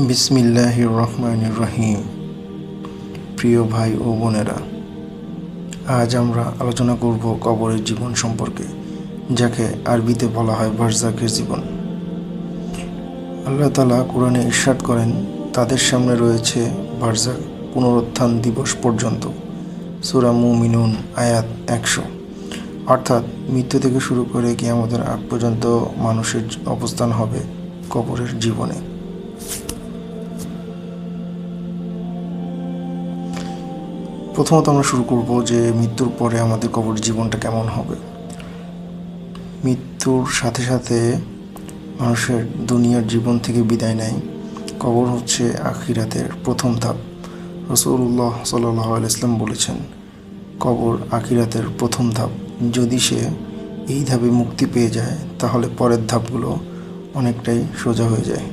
বিসমিল্লাহির রহমানির রহিম। প্রিয় ভাই ও বোনেরা, আজ আমরা আলোচনা করব কবরের জীবন সম্পর্কে, যাকে আরবিতে বলা হয় বারজাখের জীবন। আল্লাহ তাআলা কোরআনে ইরশাদ করেন, তাদের সামনে রয়েছে বারজাখ পুনরুত্থান দিবস পর্যন্ত। সূরা মুমিনুন আয়াত 100। অর্থাৎ মৃত্যু থেকে শুরু করে কিয়ামতের আগ পর্যন্ত মানুষের অবস্থান হবে কবরের জীবনে। প্রথমত আমরা শুরু করব যে মৃত্যুর পরে আমাদের কবর জীবনটা কেমন হবে। মৃত্যুর সাথে সাথে মানুষের দুনিয়ার জীবন থেকে বিদায় নেয়। কবর হচ্ছে আখিরাতের প্রথম ধাপ। রাসূলুল্লাহ সাল্লাল্লাহু আলাইহি ওয়াসাল্লাম বলেছেন, কবর আখিরাতের প্রথম ধাপ। যদি সে এই ধাপে মুক্তি পেয়ে যায় তাহলে পরের ধাপগুলো অনেকটাই সোজা হয়ে যায়।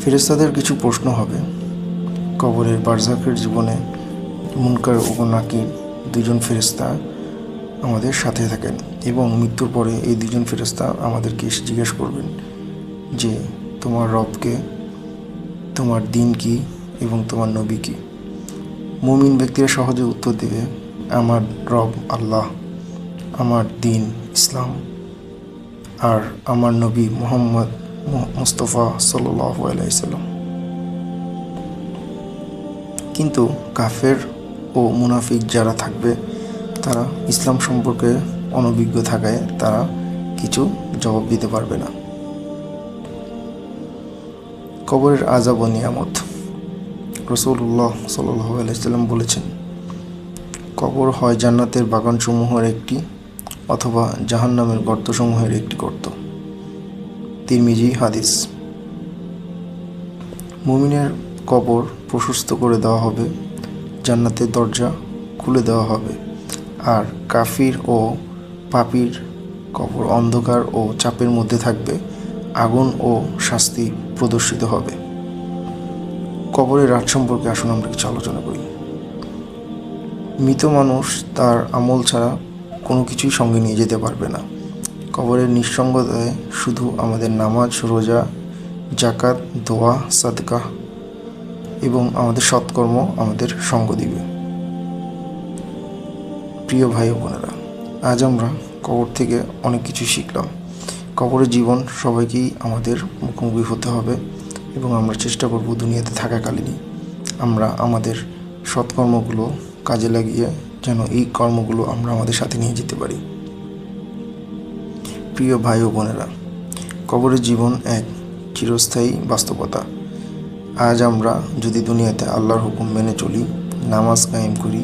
ফেরেশতাদের কিছু প্রশ্ন হবে। কবরের বারজাখের জীবনে মুনকার ও নাকির দুজন ফেরেশতা আমাদের সাথে থাকেন এবং মৃত্যুর পরে এই দুজন ফেরেশতা আমাদেরকে জিজ্ঞেস করবেন যে তোমার রবকে, তোমার দিন কি এবং তোমার নবী কি। মুমিন ব্যক্তিরা সহজে উত্তর দেবে, আমার রব আল্লাহ, আমার দিন ইসলাম, আর আমার নবী মুহাম্মদ মুস্তাফা সাল্লাল্লাহু আলাইহি ওয়াসাল্লাম। কিন্তু কাফের ও মুনাফিক যারা থাকবে তারা ইসলাম সম্পর্কে অনভিজ্ঞ থাকায় তারা কিছু জবাব দিতে পারবে না। কবরের আযাব ও নিয়ামত। রাসূলুল্লাহ সাল্লাল্লাহু আলাইহি ওয়াসাল্লাম বলেছেন, কবর হয় জান্নাতের বাগানসমূহের একটি অথবা জাহান্নামের গর্তসমূহের একটি গর্ত। তিরমিজি হাদিস। মুমিনের কবর প্রশস্ত করে দেওয়া হবে, জান্নাতের দরজা খুলে দেওয়া হবে, আর কাফির ও পাপীর কবর অন্ধকার ও চাপের মধ্যে থাকবে, আগুন ও শাস্তি প্রদর্শিত হবে। কবরের রাত সম্পর্কে আসুন আমরা কিছু আলোচনা করি। মৃত মানুষ তার আমল ছাড়া কোনো কিছুই সঙ্গে নিয়ে যেতে পারবে না। কবরের নিঃসঙ্গতায় শুধু আমাদের নামাজ, রোজা, জাকাত, দোয়া, সাদকা এবং আমাদের সৎকর্ম আমাদের সঙ্গ দিবে। প্রিয় ভাই ও বোনেরা, আজ আমরা কবর থেকে অনেক কিছু শিখলাম। কবরের জীবন সবাইকেই আমাদের মুখোমুখি হতে হবে এবং আমরা চেষ্টা করব দুনিয়াতে থাকাকালীনই আমরা আমাদের সৎকর্মগুলো কাজে লাগিয়ে যেন এই কর্মগুলো আমরা আমাদের সাথে নিয়ে যেতে পারি। প্রিয় ভাই ও বোনেরা, কবরের জীবন এক চিরস্থায়ী বাস্তবতা। আজ আমরা যদি দুনিয়াতে আল্লাহর হুকুম মেনে চলি, নামাজ কায়েম করি,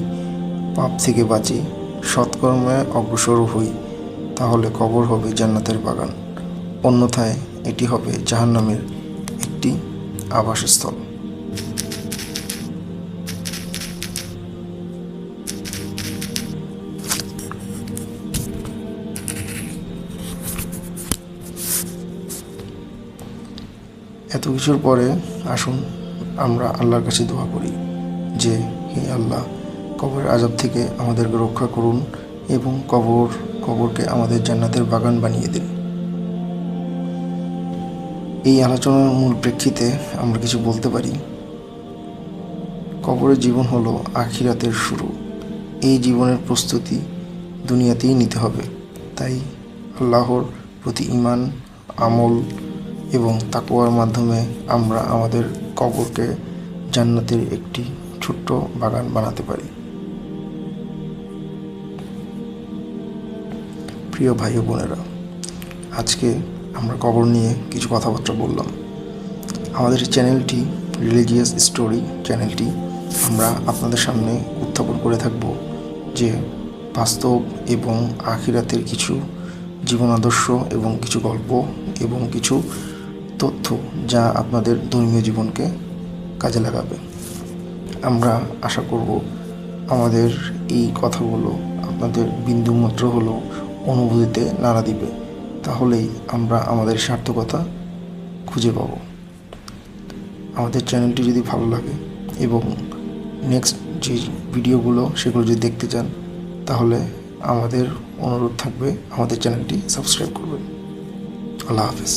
পাপ থেকে বাঁচি, সৎকর্মে অগ্রসর হই, তাহলে কবর হবে জান্নাতের বাগান। অন্যথায় এটি হবে জাহান্নামের একটি আবাসস্থল। এত কিছুর পরে আসুন আমরা আল্লাহর কাছে দোয়া করি যে, হে আল্লাহ, কবরের আযাব থেকে আমাদেরকে রক্ষা করুন এবং কবরকে আমাদের জান্নাতের বাগান বানিয়ে দিন। এই আলোচনার মূল প্রেক্ষিতে আমরা কিছু বলতে পারি। কবরের জীবন হলো আখিরাতের শুরু। এই জীবনের প্রস্তুতি দুনিয়াতেই নিতে হবে। তাই আল্লাহর প্রতি ঈমান, আমল এবং তাকওয়ার মাধ্যমে আমরা আমাদের কবরকে জান্নাতের একটি ছোট্ট বাগান বানাতে পারি। প্রিয় ভাই ও বোনেরা, আজকে আমরা কবর নিয়ে কিছু কথাবার্তা বললাম। আমাদের চ্যানেলটি রিলিজিয়াস স্টোরি চ্যানেলটি আমরা আপনাদের সামনে উত্থাপন করে থাকব যে বাস্তব এবং আখিরাতের কিছু জীবন আদর্শ এবং কিছু গল্প এবং কিছু তথ্য যা আপনাদের ধর্মীয় জীবনকে কাজে লাগাবে। আমরা আশা করব আমাদের এই কথাগুলো আপনাদের বিন্দুমাত্র হলেও অনুভূতিতে নাড়া দিবে। তাহলেই আমরা আমাদের সার্থকতা খুঁজে পাব। আমাদের চ্যানেলটি যদি ভালো লাগে এবং নেক্সট যে ভিডিওগুলো সেগুলো যদি দেখতে চান, তাহলে আমাদের অনুরোধ থাকবে আমাদের চ্যানেলটি সাবস্ক্রাইব করবেন। আল্লাহ হাফেজ।